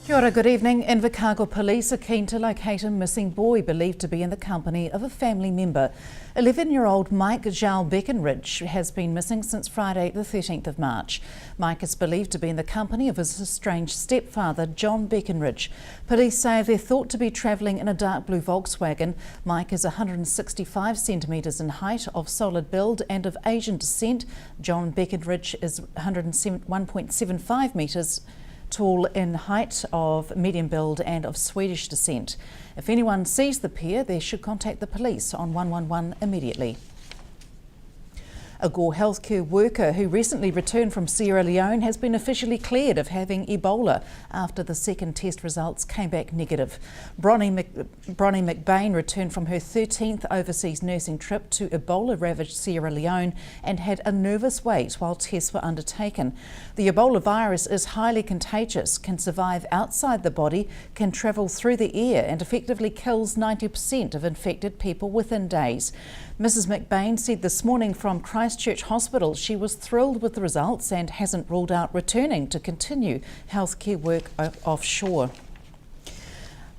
Kia ora, good evening. Invercargill police are keen to locate a missing boy believed to be in the company of a family member. 11-year-old Mike Zhao Beckenridge has been missing since Friday the 13th of March. Mike is believed to be in the company of his estranged stepfather, John Beckenridge. Police say they're thought to be travelling in a dark blue Volkswagen. Mike is 165 centimetres in height, of solid build and of Asian descent. John Beckenridge is 1.75 metres tall in height, of medium build and of Swedish descent. If anyone sees the pair, they should contact the police on 111 immediately. A Gore healthcare worker who recently returned from Sierra Leone has been officially cleared of having Ebola after the second test results came back negative. Bronnie McBain returned from her 13th overseas nursing trip to Ebola-ravaged Sierra Leone and had a nervous wait while tests were undertaken. The Ebola virus is highly contagious, can survive outside the body, can travel through the air and effectively kills 90% of infected people within days. Mrs McBain said this morning from Christchurch Hospital she was thrilled with the results and hasn't ruled out returning to continue healthcare work offshore.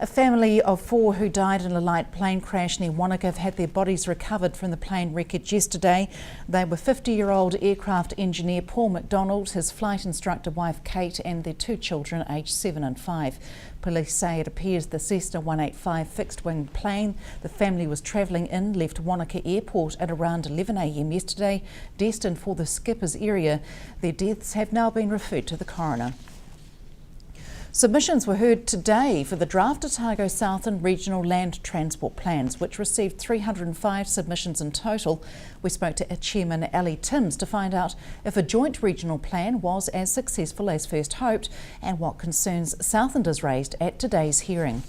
A family of 4 who died in a light plane crash near Wanaka have had their bodies recovered from the plane wreckage yesterday. They were 50-year-old aircraft engineer Paul McDonald, his flight instructor wife Kate and their 2 children aged 7 and 5. Police say it appears the Cessna 185 fixed-wing plane the family was travelling in left Wanaka Airport at around 11 a.m. yesterday, destined for the skipper's area. Their deaths have now been referred to the coroner. Submissions were heard today for the draft Otago Southland regional land transport plans, which received 305 submissions in total. We spoke to Chairman Ali Timms to find out if a joint regional plan was as successful as first hoped and what concerns Southlanders raised at today's hearing.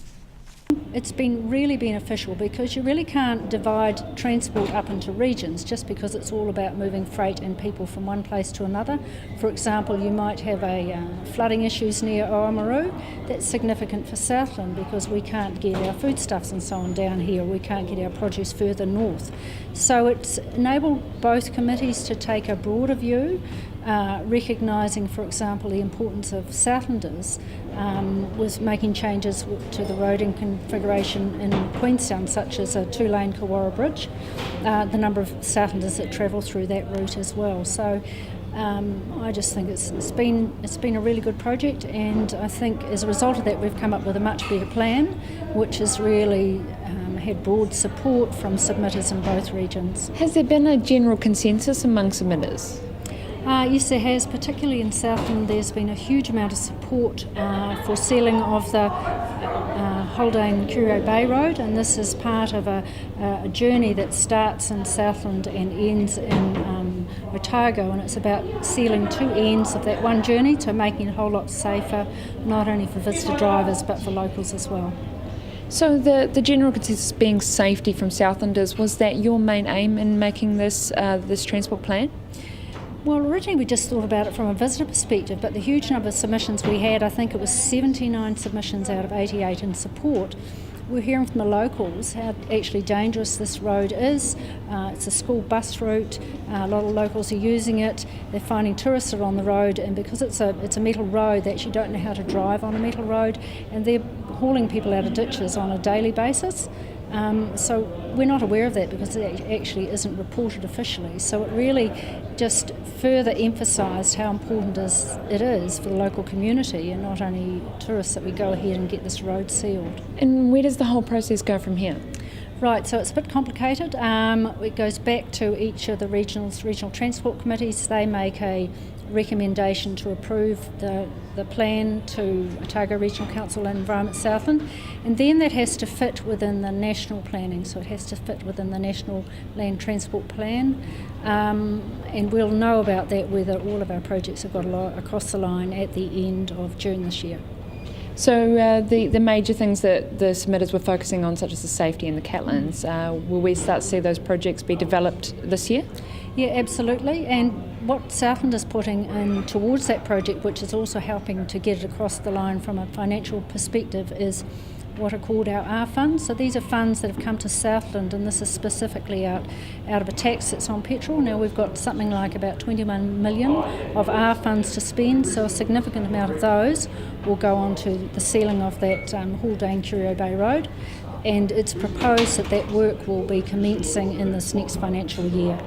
It's been really beneficial because you really can't divide transport up into regions just because it's all about moving freight and people from one place to another. For example, you might have flooding issues near Oamaru. That's significant for Southland because we can't get our foodstuffs and so on down here. We can't get our produce further north. So it's enabled both committees to take a broader view, recognising, for example, the importance of Southlanders with making changes to the roading configuration in Queenstown, such as a 2-lane Kawara Bridge, the number of Southlanders that travel through that route as well. So I just think it's been a really good project, and I think as a result of that we've come up with a much better plan, which has really had broad support from submitters in both regions. Has there been a general consensus among submitters? Yes, there has, particularly in Southland. There's been a huge amount of support for sealing of the Haldane-Curio Bay Road, and this is part of a journey that starts in Southland and ends in Otago, and it's about sealing 2 ends of that one journey, so making it a whole lot safer, not only for visitor drivers but for locals as well. So the general consensus being safety from Southlanders, was that your main aim in making this transport plan? Well, originally we just thought about it from a visitor perspective, but the huge number of submissions we had, I think it was 79 submissions out of 88 in support. We're hearing from the locals how actually dangerous this road is. It's a school bus route. A lot of locals are using it. They're finding tourists are on the road, and because it's a metal road, they actually don't know how to drive on a metal road, and they're hauling people out of ditches on a daily basis. So we're not aware of that because it actually isn't reported officially. So it really just further emphasised how important it is for the local community and not only tourists that we go ahead and get this road sealed. And where does the whole process go from here? Right, so it's a bit complicated. It goes back to each of the regional transport committees. They make a recommendation to approve the plan to Otago Regional Council and Environment Southland, and then that has to fit within the national planning, so it has to fit within the National Land Transport Plan, and we'll know about that whether all of our projects have got across the line at the end of June this year. So the major things that the submitters were focusing on, such as the safety and the catlands, will we start to see those projects be developed this year? Yeah, absolutely. And what Southland is putting in towards that project, which is also helping to get it across the line from a financial perspective, is what are called our R funds. So these are funds that have come to Southland, and this is specifically out of a tax that's on petrol. Now we've got something like about 21 million of R funds to spend, so a significant amount of those will go on to the sealing of that Haldane Curio Bay Road, and it's proposed that work will be commencing in this next financial year.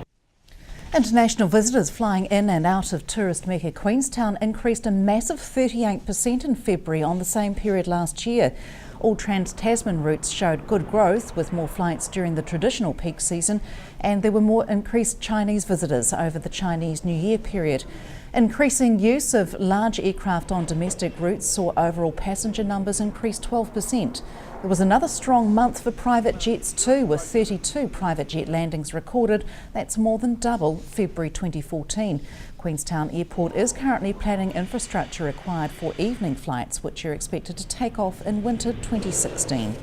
International visitors flying in and out of tourist Mecca Queenstown increased a massive 38% in February on the same period last year. All Trans-Tasman routes showed good growth, with more flights during the traditional peak season, and there were more increased Chinese visitors over the Chinese New Year period. Increasing use of large aircraft on domestic routes saw overall passenger numbers increase 12%. There was another strong month for private jets too, with 32 private jet landings recorded. That's more than double February 2014. Queenstown Airport is currently planning infrastructure required for evening flights, which are expected to take off in winter 2016.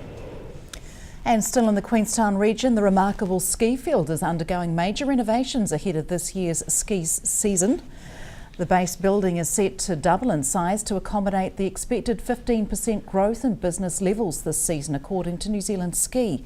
And still in the Queenstown region, the remarkable ski field is undergoing major renovations ahead of this year's ski season. The base building is set to double in size to accommodate the expected 15% growth in business levels this season, according to New Zealand Ski.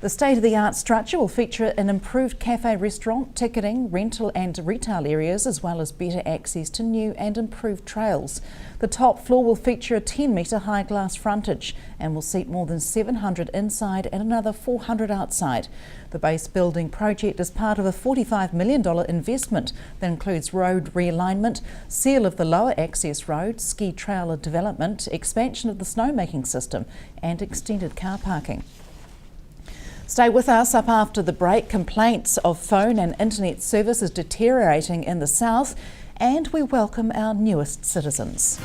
The state-of-the-art structure will feature an improved cafe, restaurant, ticketing, rental and retail areas, as well as better access to new and improved trails. The top floor will feature a 10-metre high glass frontage and will seat more than 700 inside and another 400 outside. The base building project is part of a $45 million investment that includes road realignment, seal of the lower access road, ski trail development, expansion of the snowmaking system and extended car parking. Stay with us. Up after the break, complaints of phone and internet services deteriorating in the south, and we welcome our newest citizens.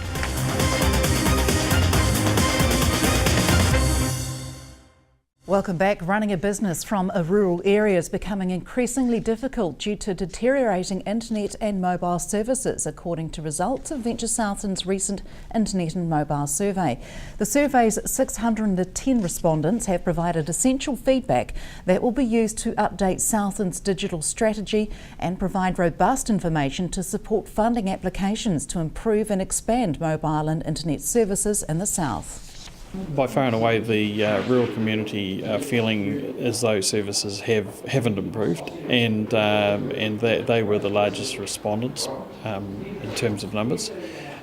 Welcome back. Running a business from a rural area is becoming increasingly difficult due to deteriorating internet and mobile services, according to results of Venture Southland's recent internet and mobile survey. The survey's 610 respondents have provided essential feedback that will be used to update Southland's digital strategy and provide robust information to support funding applications to improve and expand mobile and internet services in the south. By far and away, the rural community are feeling as though services haven't improved, and they were the largest respondents in terms of numbers.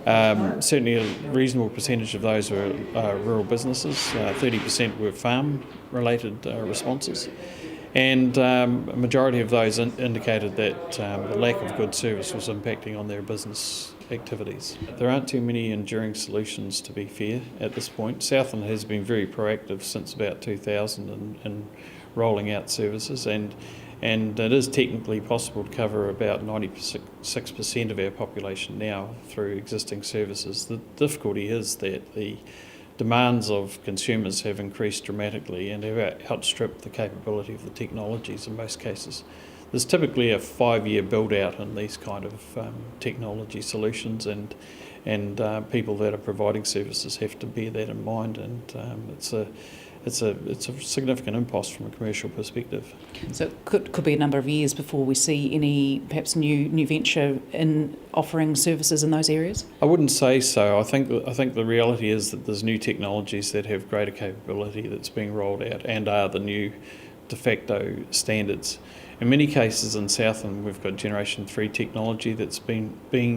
Certainly a reasonable percentage of those were rural businesses, 30% were farm-related responses, and a majority of those indicated that the lack of good service was impacting on their business activities. There aren't too many enduring solutions, to be fair, at this point. Southland has been very proactive since about 2000 in rolling out services, and it is technically possible to cover about 96% of our population now through existing services. The difficulty is that the demands of consumers have increased dramatically and have outstripped the capability of the technologies in most cases. There's typically a 5-year build out in these kind of technology solutions, and people that are providing services have to bear that in mind, and it's a significant impost from a commercial perspective. So it could be a number of years before we see any perhaps new venture in offering services in those areas? I wouldn't say so. I think the reality is that there's new technologies that have greater capability that's being rolled out and are the new de facto standards. In many cases in Southland, we've got Generation 3 technology that's being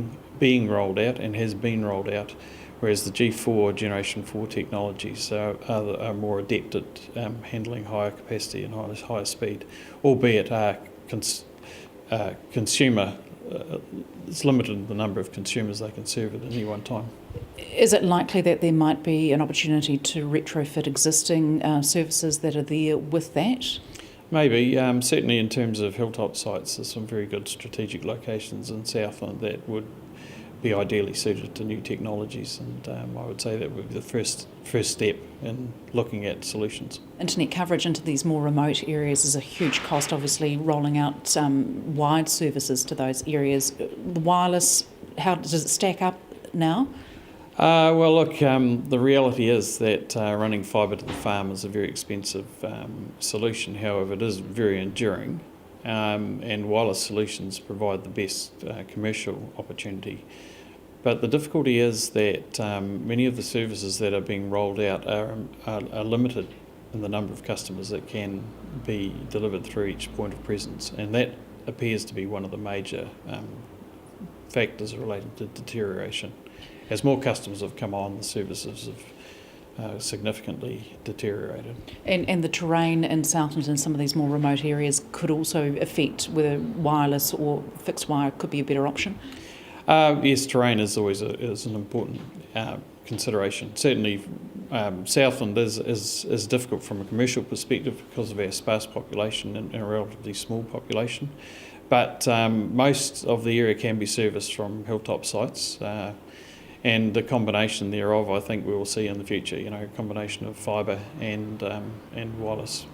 rolled out and has been rolled out, whereas the G4 Generation 4 technologies are more adept at handling higher capacity and higher speed, albeit consumer. It's limited the number of consumers they can serve at any one time. Is it likely that there might be an opportunity to retrofit existing services that are there with that? Maybe. Certainly in terms of hilltop sites, there's some very good strategic locations in Southland that would be ideally suited to new technologies, and I would say that would be the first step in looking at solutions. Internet coverage into these more remote areas is a huge cost, obviously rolling out wired services to those areas. The wireless, how does it stack up now? Well, look, the reality is that running fibre to the farm is a very expensive solution. However, it is very enduring, and wireless solutions provide the best commercial opportunity. But the difficulty is that many of the services that are being rolled out are limited in the number of customers that can be delivered through each point of presence, and that appears to be one of the major factors related to deterioration. As more customers have come on, the services have significantly deteriorated. And the terrain in Southland and some of these more remote areas could also affect whether wireless or fixed wire could be a better option? Yes, terrain is always is an important consideration. Certainly, Southland is difficult from a commercial perspective because of our sparse population and a relatively small population. But most of the area can be serviced from hilltop sites, and the combination thereof, I think we will see in the future. A combination of fibre and wireless.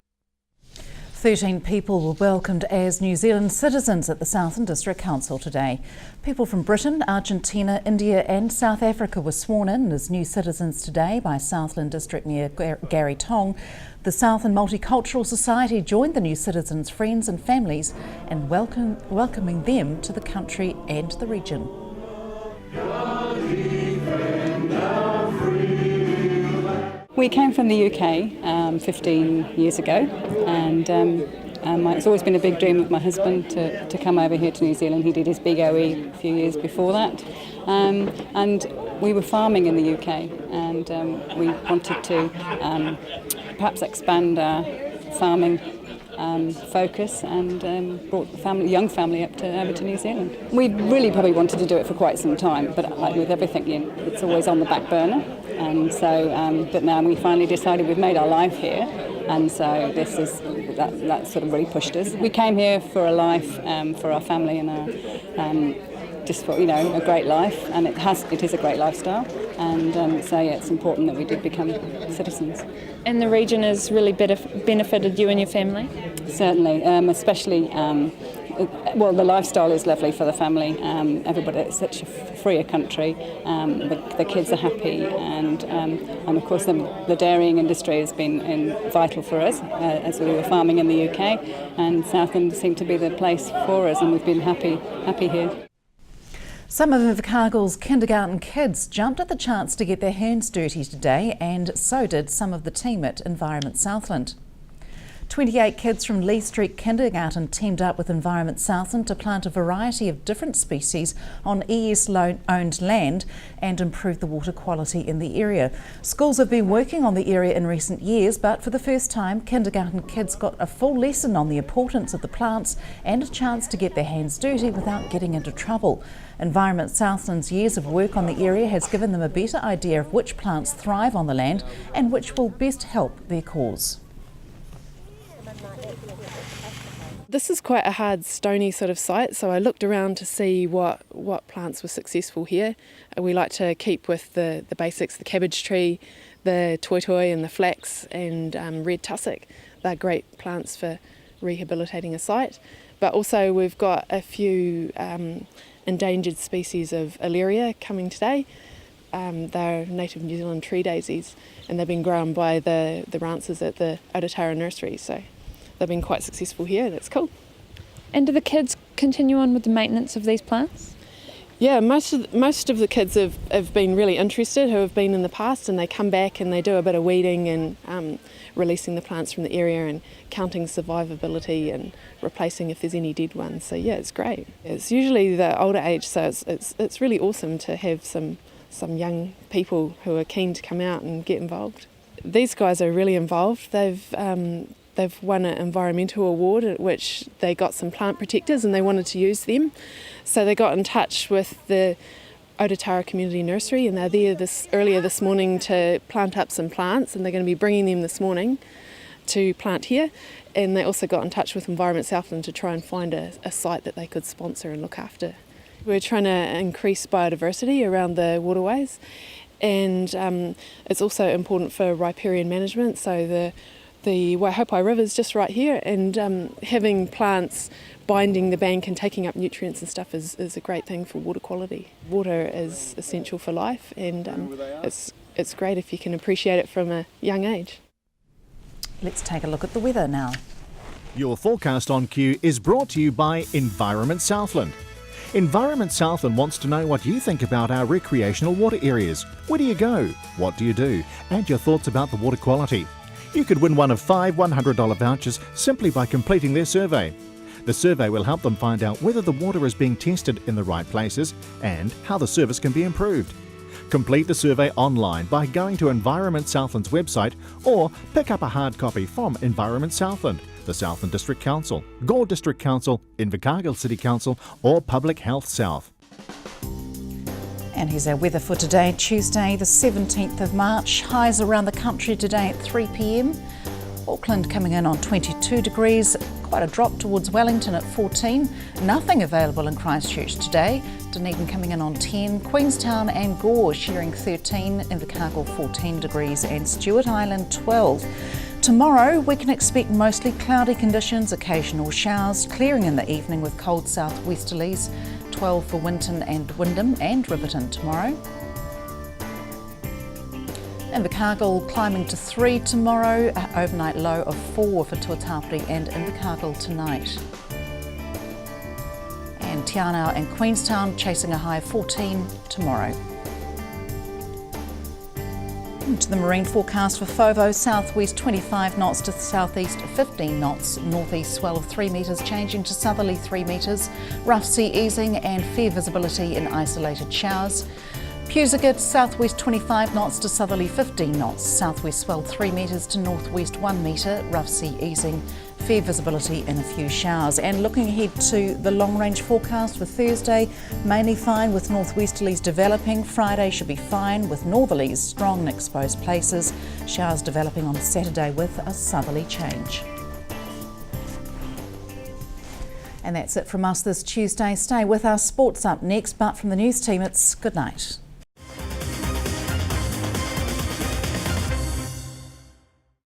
13 people were welcomed as New Zealand citizens at the Southland District Council today. People from Britain, Argentina, India and South Africa were sworn in as new citizens today by Southland District Mayor Gary Tong. The Southland Multicultural Society joined the new citizens' friends and families in welcoming them to the country and the region. We came from the UK 15 years ago, and it's always been a big dream of my husband to come over here to New Zealand. He did his big OE a few years before that, and we were farming in the UK, and we wanted to perhaps expand our farming focus, and brought the young family over to New Zealand. We really probably wanted to do it for quite some time, but like with everything, it's always on the back burner. And so, but now we finally decided we've made our life here, and so that sort of really pushed us. We came here for a life, for our family and our just for a great life, and it is a great lifestyle, and so yeah, it's important that we did become citizens. And the region has really benefited you and your family? Certainly, especially. Well, the lifestyle is lovely for the family. Everybody, it's such a freer country. The kids are happy, and of course the dairying industry has been vital for us as we were farming in the UK. And Southland seemed to be the place for us, and we've been happy here. Some of Invercargill's kindergarten kids jumped at the chance to get their hands dirty today, and so did some of the team at Environment Southland. 28 kids from Lee Street Kindergarten teamed up with Environment Southland to plant a variety of different species on ES-owned land and improve the water quality in the area. Schools have been working on the area in recent years, but for the first time, kindergarten kids got a full lesson on the importance of the plants and a chance to get their hands dirty without getting into trouble. Environment Southland's years of work on the area has given them a better idea of which plants thrive on the land and which will best help their cause. This is quite a hard, stony sort of site, so I looked around to see what plants were successful here. We like to keep with the basics, the cabbage tree, the toitoi and the flax and red tussock. They're great plants for rehabilitating a site. But also we've got a few endangered species of Aleria coming today. They're native New Zealand tree daisies, and they've been grown by the ranchers at the Aotearoa nursery, so they've been quite successful here, and it's cool. And do the kids continue on with the maintenance of these plants? Yeah, most of the kids have been really interested, who have been in the past, and they come back and they do a bit of weeding and releasing the plants from the area and counting survivability and replacing if there's any dead ones. So yeah, it's great. It's usually the older age, so it's really awesome to have some young people who are keen to come out and get involved. These guys are really involved. They've won an environmental award at which they got some plant protectors and they wanted to use them. So they got in touch with the Aotearoa Community Nursery, and they're there earlier this morning to plant up some plants, and they're going to be bringing them this morning to plant here. And they also got in touch with Environment Southland to try and find a site that they could sponsor and look after. We're trying to increase biodiversity around the waterways, and it's also important for riparian management. So the Waihopai River is just right here, and having plants binding the bank and taking up nutrients and stuff is a great thing for water quality. Water is essential for life, and it's great if you can appreciate it from a young age. Let's take a look at the weather now. Your forecast on Q is brought to you by Environment Southland. Environment Southland wants to know what you think about our recreational water areas. Where do you go? What do you do? And your thoughts about the water quality. You could win one of 5 $100 vouchers simply by completing their survey. The survey will help them find out whether the water is being tested in the right places and how the service can be improved. Complete the survey online by going to Environment Southland's website or pick up a hard copy from Environment Southland, the Southland District Council, Gore District Council, Invercargill City Council or Public Health South. And here's our weather for today, Tuesday the 17th of March. Highs around the country today at 3 p.m. Auckland coming in on 22 degrees, quite a drop towards Wellington at 14. Nothing available in Christchurch today. Dunedin coming in on 10. Queenstown and Gore sharing 13. Invercargill 14 degrees and Stewart Island 12. Tomorrow we can expect mostly cloudy conditions, occasional showers, clearing in the evening with cold southwesterlies. 12 for Winton and Wyndham and Riverton tomorrow. Invercargill climbing to 3 tomorrow, overnight low of 4 for Tuatapere and Invercargill tonight. And Te Anau and Queenstown chasing a high of 14 tomorrow. To the marine forecast for Fovo, southwest 25 knots to southeast 15 knots, northeast swell of 3 metres changing to southerly 3 metres, rough sea easing and fair visibility in isolated showers. Pusagat, southwest 25 knots to southerly 15 knots, southwest swell 3 metres to northwest 1 metre, rough sea easing, fair visibility in a few showers. And looking ahead to the long range forecast for Thursday, mainly fine with northwesterlies developing. Friday should be fine with northerlies strong in exposed places. Showers developing on Saturday with a southerly change. And that's it from us this Tuesday. Stay with us. Sports up next, but from the news team, it's good night.